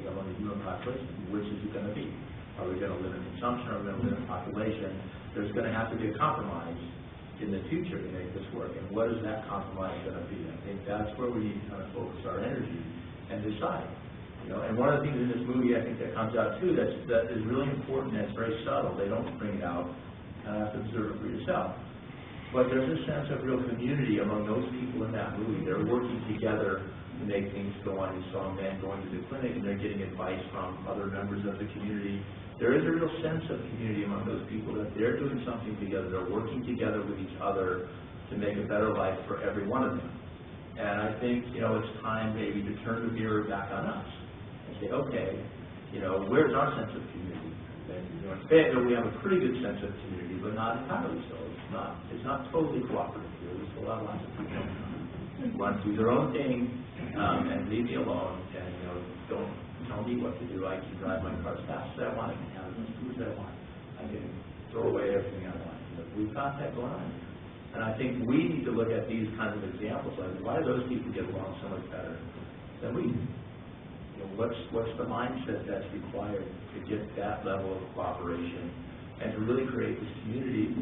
among the human population, which is it going to be? Are we going to limit consumption? Are we going to limit population? There's going to have to be a compromise in the future to make this work. And what is that compromise going to be? I think that's where we need to kind of focus our energy and decide. And one of the things in this movie I think that comes out too that is really important and it's very subtle. They don't bring it out. You kind of have to observe it for yourself. But there's a sense of real community among those people in that movie. They're working together to make things go on. You saw men going to the clinic and they're getting advice from other members of the community. There is a real sense of community among those people that they're doing something together. They're working together with each other to make a better life for every one of them. And I think, it's time maybe to turn the mirror back on us and say, okay, where's our sense of community? And, in Fayetteville, we have a pretty good sense of community, but not entirely so. It's not totally cooperative here. We still have lots of people who want to do their own thing and leave me alone and don't tell me what to do. I can drive my car as fast as I want. I can have as much food as I want. I can throw away everything I want. We've got that going on. And I think we need to look at these kinds of examples. Like, why do those people get along so much better than we do? What's the mindset that's required to get that level of cooperation and to really create this community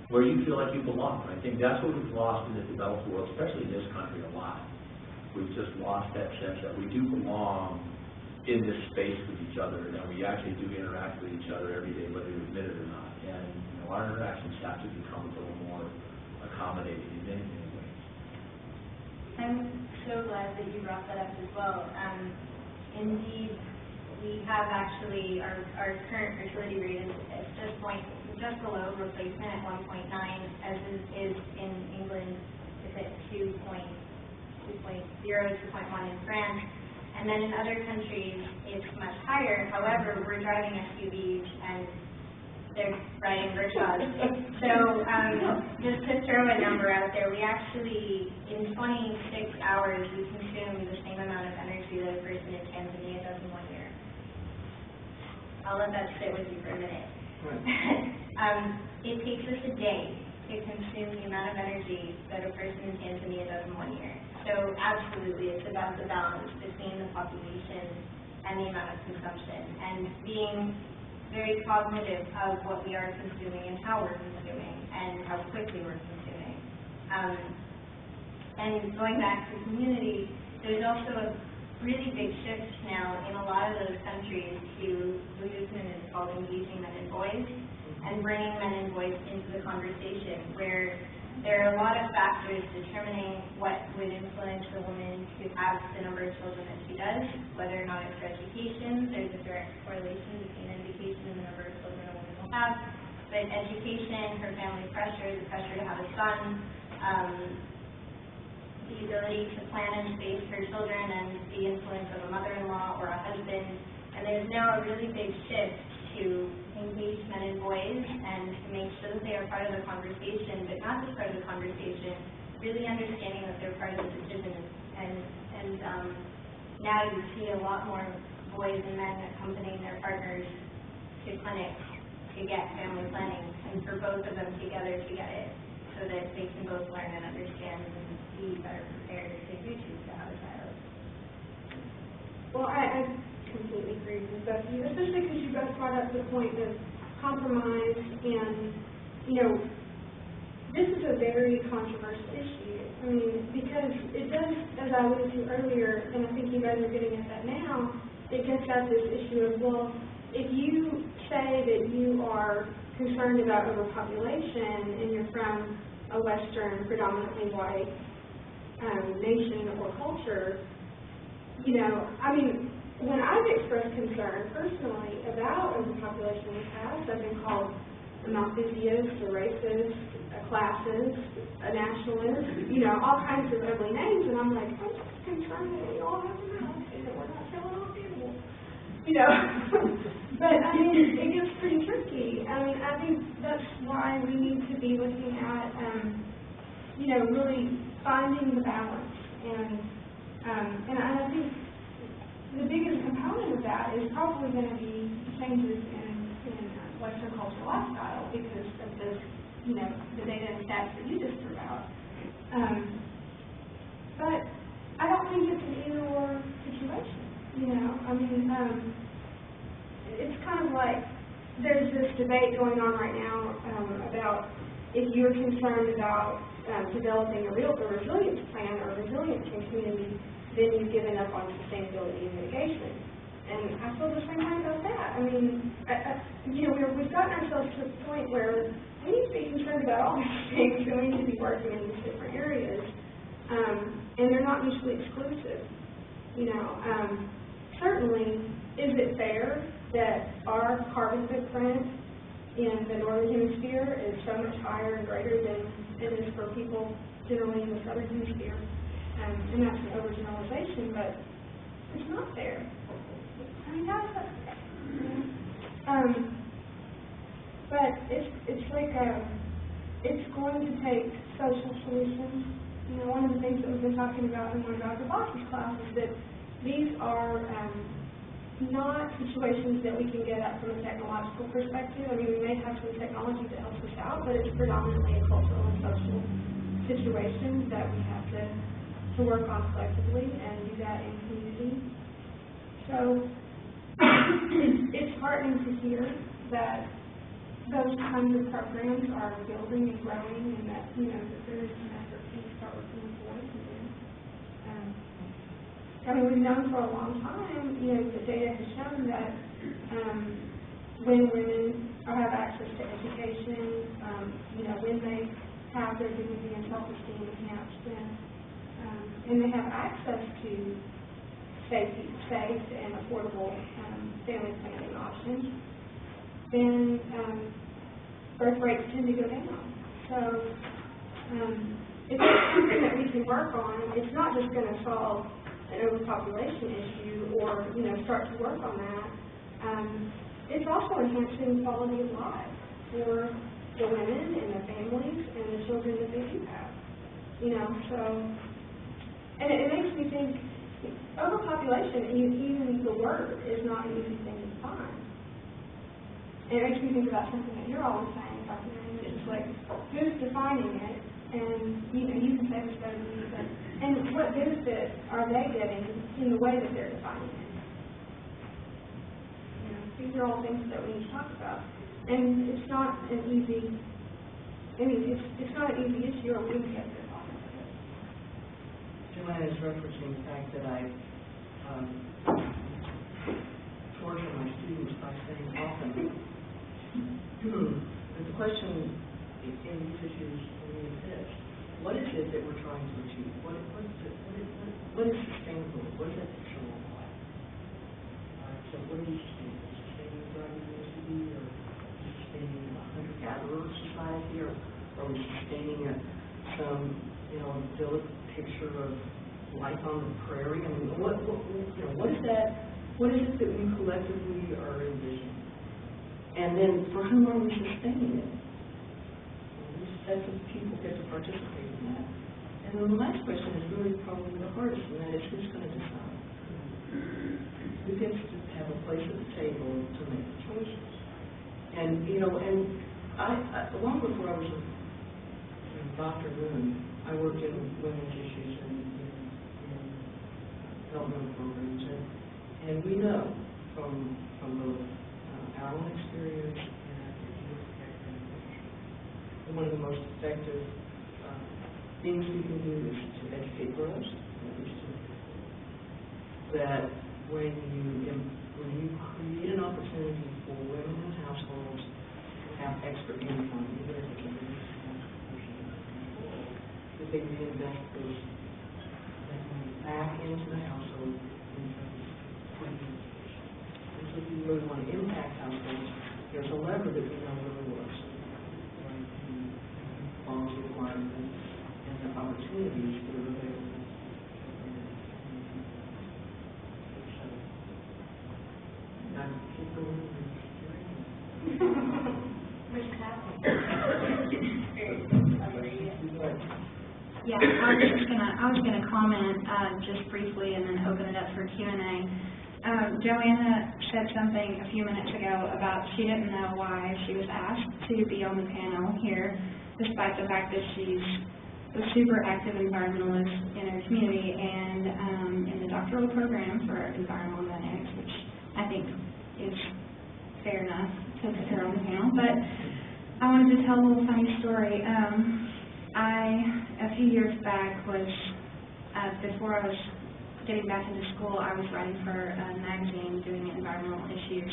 where you feel like you belong? I think that's what we've lost in the developed world, especially in this country, a lot. We've just lost that sense that we do belong in this space with each other, and we actually do interact with each other every day, whether you admit it or not. And our interactions have to become a little more accommodating in many, many ways. I'm so glad that you brought that up as well. Indeed, we have actually, our current fertility rate is just below replacement at 1.9, as is in England. It's at 2.0, 2.1 in France. And then in other countries, it's much higher. However, we're driving SUVs and they're riding rickshaws. So just to throw a number out there, we actually, in 26 hours, we consume the same amount of energy that a person in Tanzania does in 1 year. I'll let that sit with you for a minute. It takes us a day to consume the amount of energy that a person in Tanzania does in 1 year. So absolutely, it's about the balance between the population and the amount of consumption, and being very cognitive of what we are consuming and how we're consuming and how quickly we're consuming. And going back to community, there's also a really big shift now in a lot of those countries to Buddhism is called engaging men and boys, and bringing men and boys into the conversation, where there are a lot of factors determining what would influence a woman to have the number of children that she does, whether or not it's her education. There's a direct correlation between education and the number of children a woman will have. But education, her family pressure, the pressure to have a son, the ability to plan and space her children, and the influence of a mother-in-law or a husband. And there's now a really big shift to engage men and boys and to make sure that they are part of the conversation, but not just part of the conversation, really understanding that they're part of the decision. And now you see a lot more boys and men accompanying their partners to clinics to get family planning, and for both of them together to get it, so that they can both learn and understand and be better prepared if they do choose to have a child. Well, I completely agree with both of you, especially because you both brought up the point of compromise, and this is a very controversial issue. I mean, because it does, as I alluded to earlier, and I think you guys are getting at that now, it gets at this issue of, well, if you say that you are concerned about overpopulation and you're from a Western, predominantly white nation or culture, I mean, when I've expressed concern personally about overpopulation in the past, I've been called a Malthusiast, a racist, a classist, a nationalist, all kinds of ugly names, and I'm like, I'm just concerned that we all have a mouth and that we're not killing off animals. But I mean, it gets pretty tricky. I mean, I think that's why we need to be looking at, really finding the balance, and I think the biggest component of that is probably going to be changes in Western cultural lifestyle because of this, the data and stats that you just threw out. But I don't think it's an either-or situation. It's kind of like there's this debate going on right now about if you're concerned about developing a resilience plan or resilience in community, then you've given up on sustainability and mitigation. And I feel the same way about that. We've gotten ourselves to a point where we need to be concerned about all these things, and we need to be working in these different areas. And they're not mutually exclusive. Certainly, is it fair that our carbon footprint in the northern hemisphere is so much higher and greater than it is for people generally in the southern hemisphere? And that's an overgeneralization, but it's not fair. How is that fair? But it's like it's going to take social solutions. One of the things that we've been talking about in one of Dr. Boss's class is that these are not situations that we can get at from a technological perspective. We may have some technology that helps us out, but it's predominantly a cultural and social situation that we have to work on collectively and do that in community. So it's heartening to hear that those kinds of programs are building and growing, and that that there is an effort to start working forward with them. We've known for a long time, the data has shown that when women have access to education, when they have their dignity and self-esteem enhanced, and they have access to safe and affordable family planning options, then birth rates tend to go down. So it's something that we can work on. It's not just going to solve an overpopulation issue or start to work on that. It's also enhancing quality of life for the women and the families and the children that they do have. And it makes me think overpopulation, even the word, is not an easy thing to define. And it makes me think about something that you're always saying, Dr. Raymond. It's like, who's defining it? And you can say this better than me, but what benefit are they getting in the way that they're defining it? These are all things that we need to talk about. And it's not an easy, it's not an easy issue, or we wouldn't get to talk about it. Joanna is referencing the fact that I torture my students by saying often that the question in these issues is this: what is it that we're trying to achieve? What is sustainable? What does that picture look like? So what is sustainable? Sustaining driving university, or sustaining a hunter-gatherer society, or are we sustaining some idyllic picture of life on the prairie? What is that? What is it that we collectively are envisioning? And then for whom are we sustaining it? Which sets of people get to participate in that? And then the last question is really probably the hardest, and that is who's going to decide? Who gets to have a place at the table to make the choices? And I long before I was a Dr. Moon, I worked in women's issues and in developmental programs, and we know from both our own experience and one of the most effective things we can do is to educate girls, that when you create an opportunity for women in households to have extra income, even if it's a business, that they reinvest that money back into the household in terms of education. And so if you really want to impact households, there's a lever that we know really works. Policy requirements and the opportunities that are available. I keep going. Yeah, I was gonna comment just briefly and then open it up for Q&A. Joanna said something a few minutes ago about she didn't know why she was asked to be on the panel here, despite the fact that she's a super active environmentalist in our community and in the doctoral program for environmental dynamics, which I think is fair enough to put her on the panel. But I wanted to tell a little funny story. A few years back before I was getting back into school, I was writing for a magazine doing environmental issues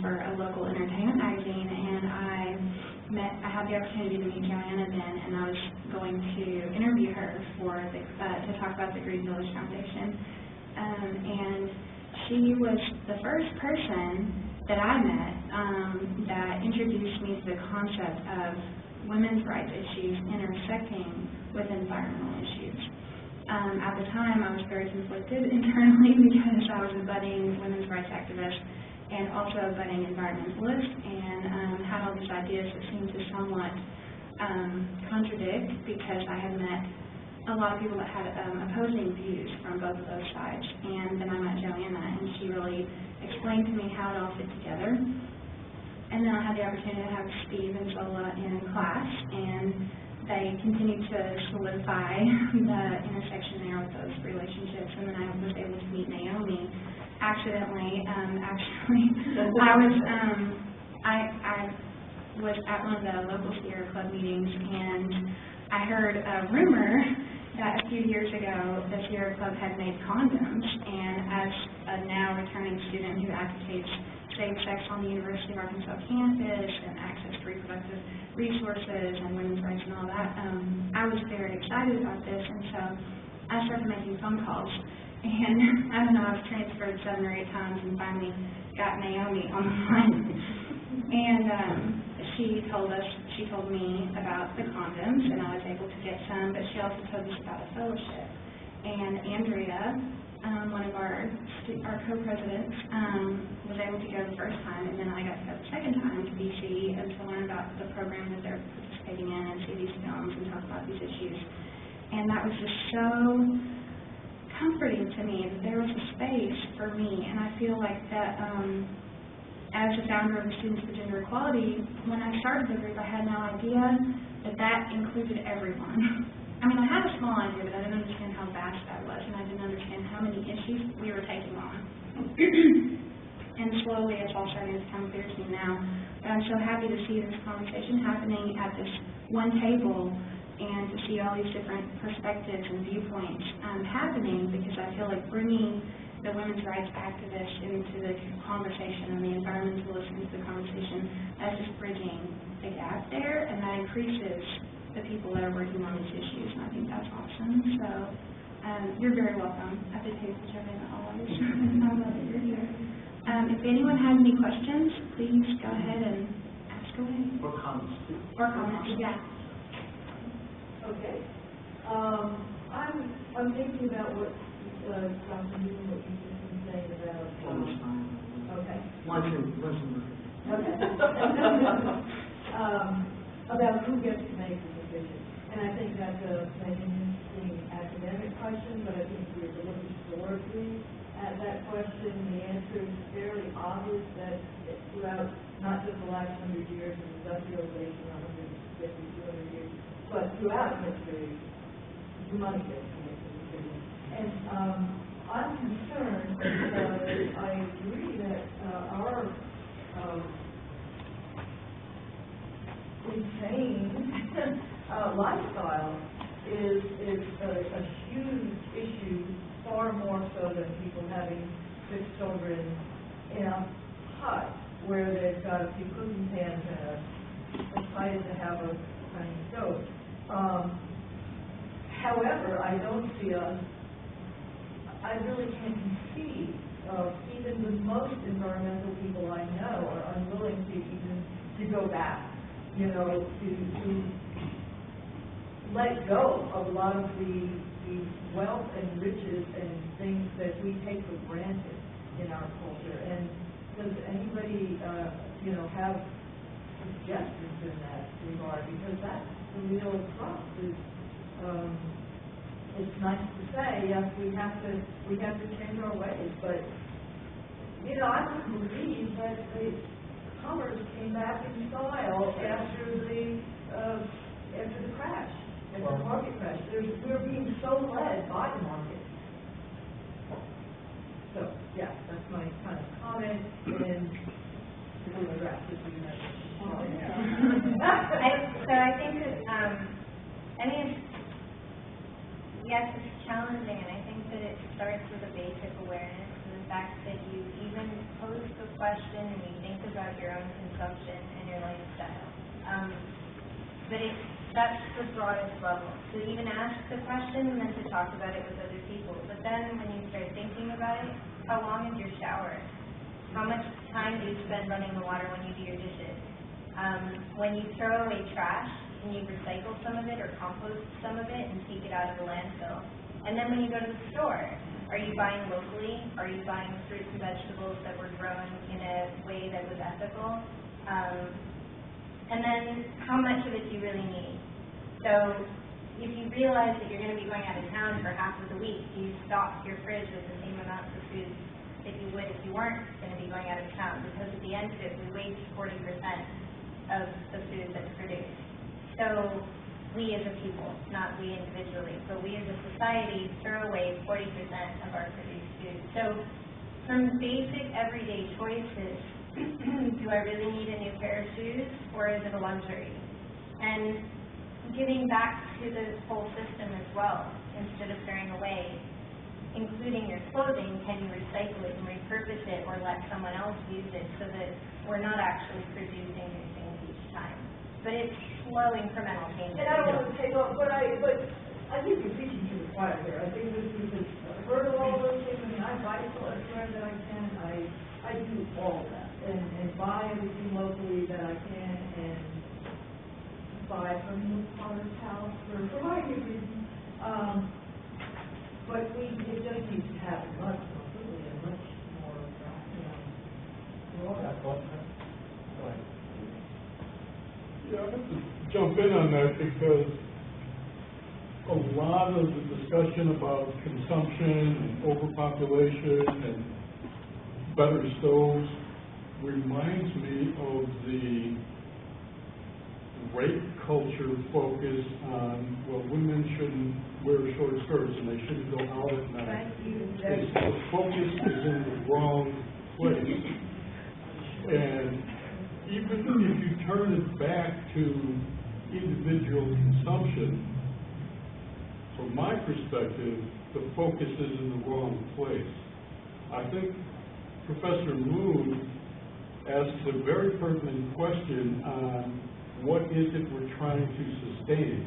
for a local entertainment magazine, and I had the opportunity to meet Joanna then, and I was going to interview her to talk about the Green Village Foundation. And she was the first person that I met that introduced me to the concept of women's rights issues intersecting with environmental issues. At the time, I was very conflicted internally because I was a budding women's rights activist and also a budding environmentalist, and had all these ideas that seemed to somewhat contradict, because I had met a lot of people that had opposing views from both of those sides. And then I met Joanna, and she really explained to me how it all fit together. And then I had the opportunity to have Steve and Zola in class, and they continued to solidify the intersection there with those relationships. And then I was able to meet Naomi accidentally. I was at one of the local Sierra Club meetings, and I heard a rumor that a few years ago the Sierra Club had made condoms, and as a now returning student who advocates safe sex on the University of Arkansas campus and access to reproductive resources and women's rights and all that, I was very excited about this, and so I started making phone calls. And I don't know, I was transferred 7 or 8 times and finally got Naomi on the line. And she told me about the condoms, and I was able to get some, but she also told us about a fellowship. And Andrea, one of our co-presidents, was able to go the first time, and then I got to go the second time to DC and to learn about the program that they're participating in and see these films and talk about these issues. And that was just so comforting to me that there was a space for me, and I feel like that as a founder of the Students for Gender Equality, when I started the group, I had no idea that included everyone. I mean, I had a small idea, but I didn't understand how vast that was, and I didn't understand how many issues we were taking on. And slowly it's all starting to become clear to me now. But I'm so happy to see this conversation happening at this one table, and to see all these different perspectives and viewpoints happening, because I feel like bringing the women's rights activists into the conversation and the environmentalists into the conversation, that's just bridging the gap there, and that increases the people that are working on these issues, and I think that's awesome. So you're very welcome at the table, Joanna, always. I'm glad that you're here. If anyone has any questions, please go ahead and ask away. Or comments. Or comments, yeah. Okay. I'm thinking about what Dr. Newman, what you've just been saying about. Okay. Okay. About who gets to make the decision, and I think that's an interesting academic question. But I think if we were to look historically at that question, the answer is fairly obvious that throughout not just the last 100 years of industrialization, 150, 200 years. But throughout history, the money gets to make the decision. And I'm concerned because I agree that our insane lifestyle is a huge issue, far more so than people having 6 children in a hut where they've got a few cooking pans and decided to have a tiny stove. However, I don't see I really can't conceive of even the most environmental people I know are unwilling to go back, to let go of a lot of the wealth and riches and things that we take for granted in our culture. And does anybody, have suggestions in that regard? Because that's the real crux. It's nice to say, yes, we have to change our ways, but I don't believe that the commerce came back in style after the crash. It's a market crash. We're being so led by the market. So, yeah, that's my kind of comment, and I'm going to wrap this up. So I think that, yes, it's challenging, and I think that it starts with a basic awareness of the fact that you even pose the question and you think about your own consumption and your lifestyle. But that's the broadest level. So even ask the question and then to talk about it with other people. But then when you start thinking about it, how long is your shower? How much time do you spend running the water when you do your dishes? When you throw away trash, can you recycle some of it or compost some of it and take it out of the landfill? And then when you go to the store, are you buying locally? Are you buying fruits and vegetables that were grown in a way that was ethical? And then how much of it do you really need? So if you realize that you're going to be going out of town for half of the week, do you stock your fridge with the same amounts of food that you would if you weren't going to be going out of town? Because at the end of it, we waste 40% of the food that's produced. So we as a people, not we individually, but we as a society throw away 40% of our produced food. So from basic everyday choices, do I really need a new pair of shoes, or is it a luxury? And giving back to the whole system as well, instead of throwing away, including your clothing, can you recycle it and repurpose it, or let someone else use it, so that we're not actually producing new things each time? But it's slow incremental changes. And I don't want to take off, but I think you're preaching to the choir there. I think this is, I've heard of all those things. I mean, I bicycle everywhere that I can. I do all of that. And buy everything locally that I can, and buy from the Potter's house for a variety of reasons. But it just needs to happen much more quickly and much more, Go ahead. Yeah, I'd like to jump in on that, because a lot of the discussion about consumption and overpopulation and better stoves reminds me of the rape culture focus on, well, women shouldn't wear short skirts and they shouldn't go out at night. The focus is in the wrong place. And even if you turn it back to individual consumption, from my perspective, the focus is in the wrong place. I think Professor Moon asks a very pertinent question on what is it we're trying to sustain,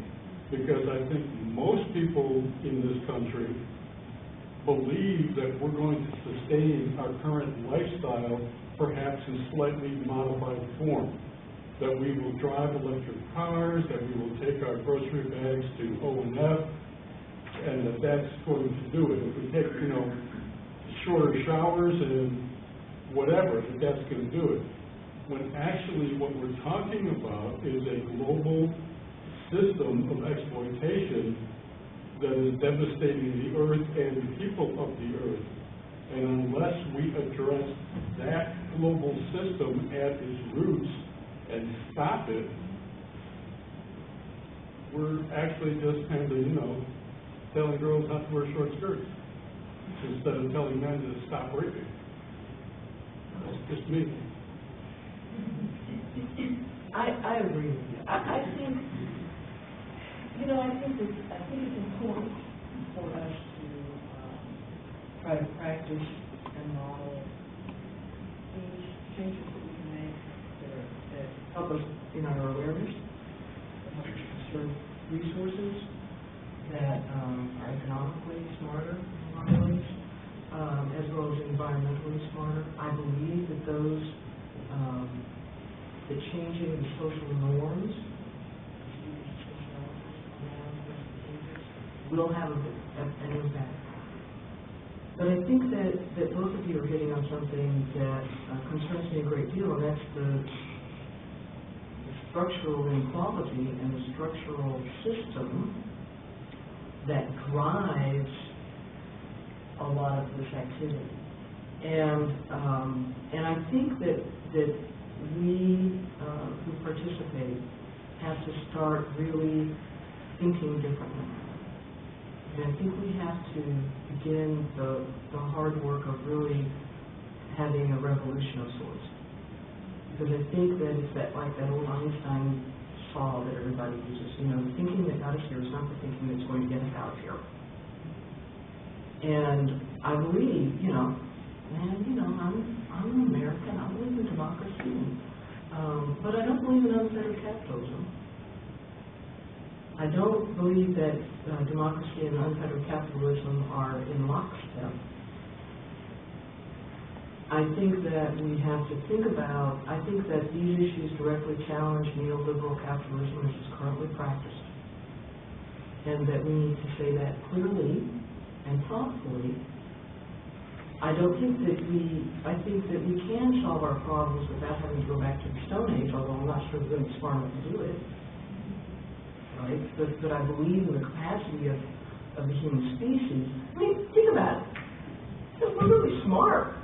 because I think most people in this country believe that we're going to sustain our current lifestyle, perhaps in slightly modified form, that we will drive electric cars, that we will take our grocery bags to O&F, and that that's going to do it. If we take, shorter showers and whatever, that's going to do it. When actually what we're talking about is a global system of exploitation that is devastating the earth and the people of the earth. And unless we address that global system at its roots and stop it, we're actually just kind of, telling girls not to wear short skirts instead of telling men to stop raping. That's just me. I agree with you. I think it's important for us to try to practice and model these changes that we can make that help us in our awareness, that help us conserve resources, that are economically smarter in a lot of ways, as well as environmentally smarter. I believe that those, the changing the social norms will have an impact. But I think that both of you are hitting on something that concerns me a great deal, and that's the structural inequality and the structural system that drives a lot of this activity. And I think that we who participate have to start really thinking differently. And I think we have to begin the hard work of really having a revolution of sorts. Because I think that it's like that old Einstein saw that everybody uses, the thinking that got us here is not the thinking that's going to get us out of here. And I believe, I'm an American, I believe in democracy, but I don't believe in unfettered capitalism. I don't believe that democracy and unfettered capitalism are in lockstep. I think that we have to think about, I think that these issues directly challenge neoliberal capitalism as is currently practiced. And that we need to say that clearly and thoughtfully. I think that we can solve our problems without having to go back to the Stone Age, although I'm not sure we're going to be smart enough to do it. Right? But I believe in the capacity of the human species. I mean, think about it. We're really smart.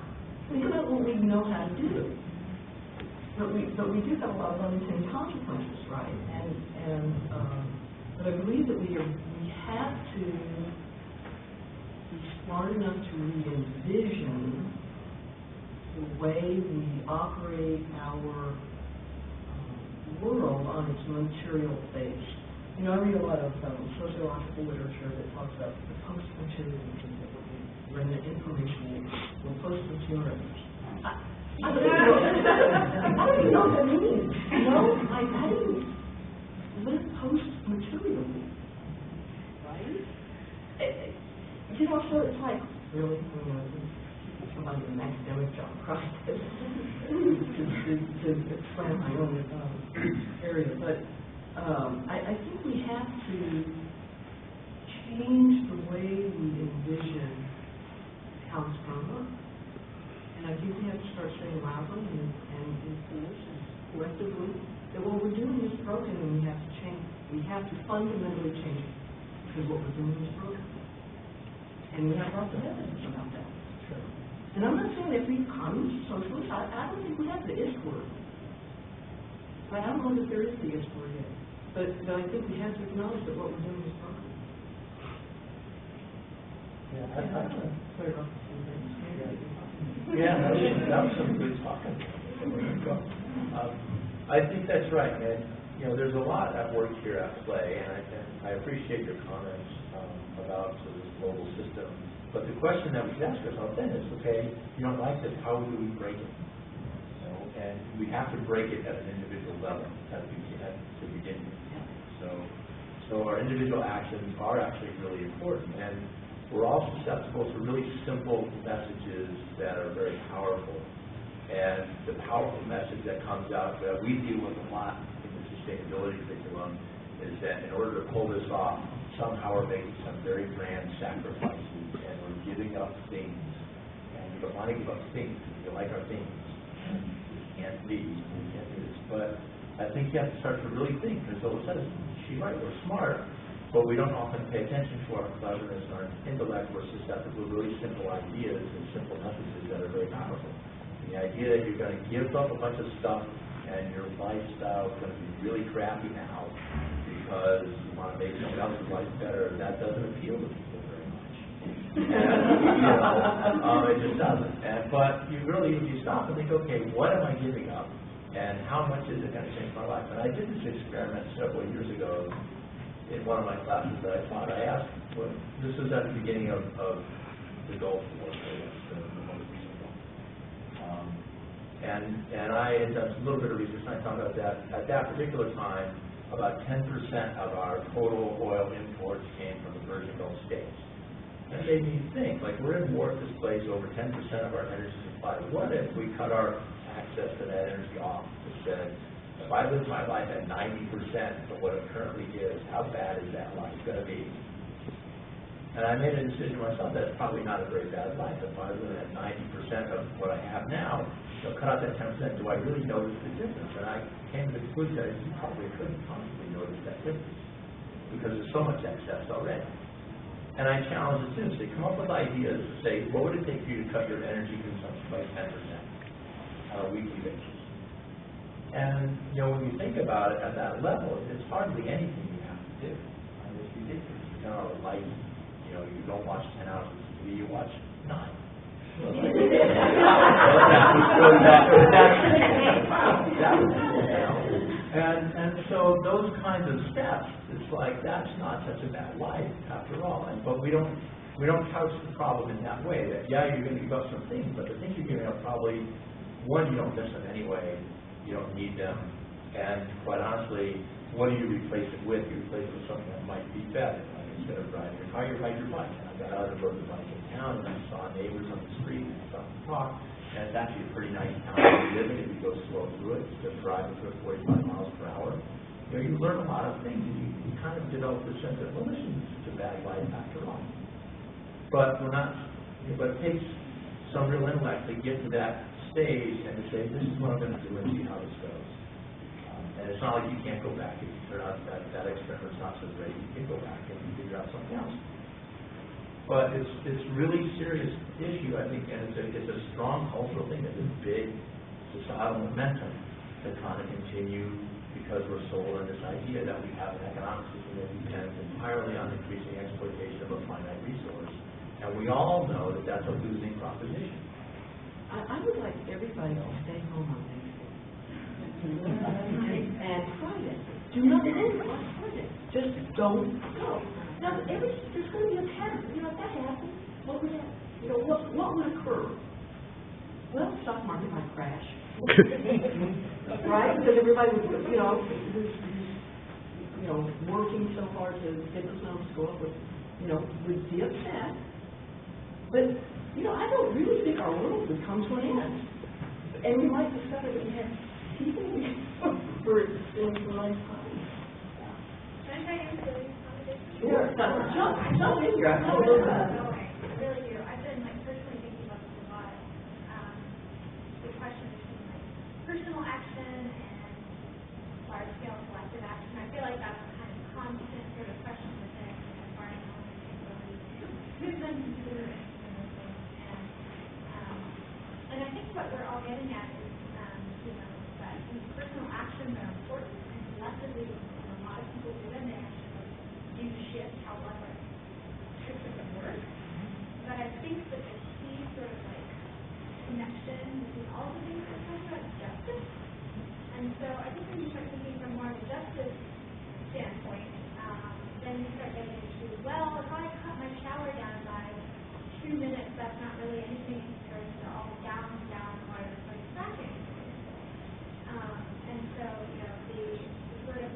Think about what we know how to do. But we do have a lot of unintended consequences, right? But I believe that we have to be smart enough to re-envision the way we operate our world on its material base. I read a lot of sociological literature that talks about the post-materialism that we're in. We're in the information age. We're post-materialists. I don't even know what that means. How do you live post-materially? Right? So it's like, really, somebody with an academic job across this to explain my own area. But I think we have to change the way we envision how it's going to work. And I think we have to start saying loudly and in force and collectively that what we're doing is broken and we have to change. We have to fundamentally change it because what we're doing is broken. And we have lots of evidence about that. Sure. And I'm not saying that we communist, socialists, I don't think we have the is word. But I don't know that there is the is word yet. But I think we have to acknowledge that what we're doing is broken. Yeah, I don't know. Clear up a few things. Yeah, that was some good talking. I think that's right, and there's a lot at work here at play, and I appreciate your comments about sort of this global system. But the question that we should ask ourselves then is, okay, you don't like this, how do we break it? And we have to break it at an individual level to begin with. So our individual actions are actually really important, and we're all susceptible to really simple messages that are very powerful. And the powerful message that comes out that we deal with a lot in the sustainability curriculum is that in order to pull this off, somehow we're making some very grand sacrifices and we're giving up things. And we don't want to give up things. We like our things. We can't leave. We can't do this. But I think you have to start to really think, because Zola says, she's right, we're smart, but we don't often pay attention to our cleverness and our intellect. We're susceptible to really simple ideas and simple messages that are very powerful. And the idea that you're going to give up a bunch of stuff and your lifestyle is going to be really crappy now because you want to make someone else's life better, that doesn't appeal to people very much. It just doesn't. But you really, if you stop and think, okay, what am I giving up? And how much is it going to change my life? And I did this experiment several years ago in one of my classes that I taught. I asked, this was at the beginning of the Gulf War, the most recent one. And I had done a little bit of research, and I found out that at that particular time, about 10% of our total oil imports came from the Persian Gulf states. And it made me think, like, we're in war at this place, over 10% of our energy supply. What if we cut our access to that energy off and said, if I live my life at 90% of what it currently is, how bad is that life going to be? And I made a decision myself that it's probably not a very bad life. If I live at 90% of what I have now, cut out that 10%, do I really notice the difference? And I came to the conclusion that you probably couldn't possibly notice that difference because there's so much excess already. And I challenge the students to come up with ideas to say, what would it take for you to cut your energy consumption by 10% on a weekly basis? And, when you think about it at that level, it's hardly anything you have to do. I ridiculous. You know, like, you know, you don't watch 10 hours of TV, you watch 9. And so those kinds of steps, it's like, that's not such a bad life after all. But we don't couch the problem in that way, that, yeah, you're going to give up some things, but the things you're giving up probably, one, you don't miss them anyway, you don't need them, and quite honestly, what do you replace it with? You replace it with something that might be better. Like instead of riding your car, you ride your bike. And I got out and rode the bike in town, and I saw neighbors on the street, and I stopped to talk, and it's actually a pretty nice town to live in if you go slow through it, instead of driving through it 45 miles per hour. You know, you learn a lot of things, and you kind of develop the sense that, well, this isn't such a bad life after all. But we're not, but it takes some real intellect to get to that stage and to say, this is what I'm going to do and see how this goes. And it's not like you can't go back if you turn out that experiment's not so great. You can go back and figure out something else. But it's really serious issue, I think, and it's a strong cultural thing. It's a big societal momentum to kind of continue because we're sold on this idea that we have an economic system that depends entirely on increasing exploitation of a finite resource. And we all know that that's a losing proposition. I would like everybody to stay home on Thanksgiving. And Friday. Do not go on Friday. Just don't go. Now, there's going to be a pattern. You know, if that happens, what would happen? You know, what would occur? Well, the stock market might crash. Right? Because everybody would, who's working so hard to get those numbers to go up, would be upset. But, I don't really think our world would come to an end. And we might discover that we have people for a nice time. Can I try to answer this conversation? Sure. Jump in here. I really do. I've been personally thinking about this a lot. The question between personal action and large scale collective action. I feel like that's kind of constant sort of question within environmental sustainability movements and considerations and those things. And I think what we're all getting at is that these personal actions are important and collectively a lot of people do them. They actually do shift how one system works. But I think that the key sort of connection between all the things we're talking about is justice. And so I think when you start thinking from more of a justice standpoint, then you start getting into, well, if I cut my shower down by 2 minutes, that's not really anything compared to all the down water like fracking. And so, the sort of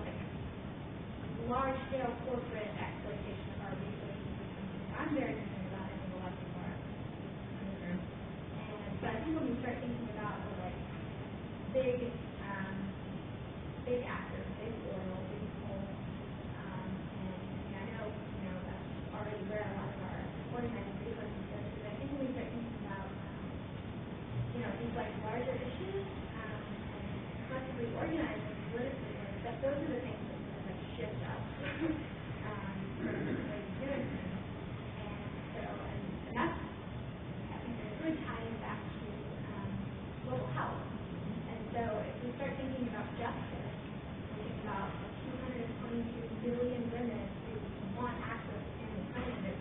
large-scale corporate exploitation of our resources is something I'm very concerned about and a lot of people are concerned. And so I think when we start thinking about the big actors, big oil, big coal, and I know that's already where a lot of our organizing resources go to. But I think when we start thinking about these larger issues and collectively organizing politically, that those are the things that sort of shift us from the way we're doing things. And that's, I think, really tying back to global health. And so if we start thinking about justice, we think about 222 million women who want access to family planning.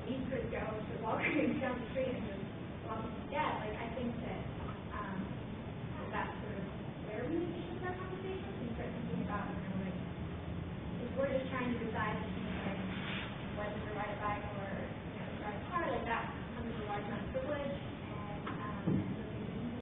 We could go to Walgreens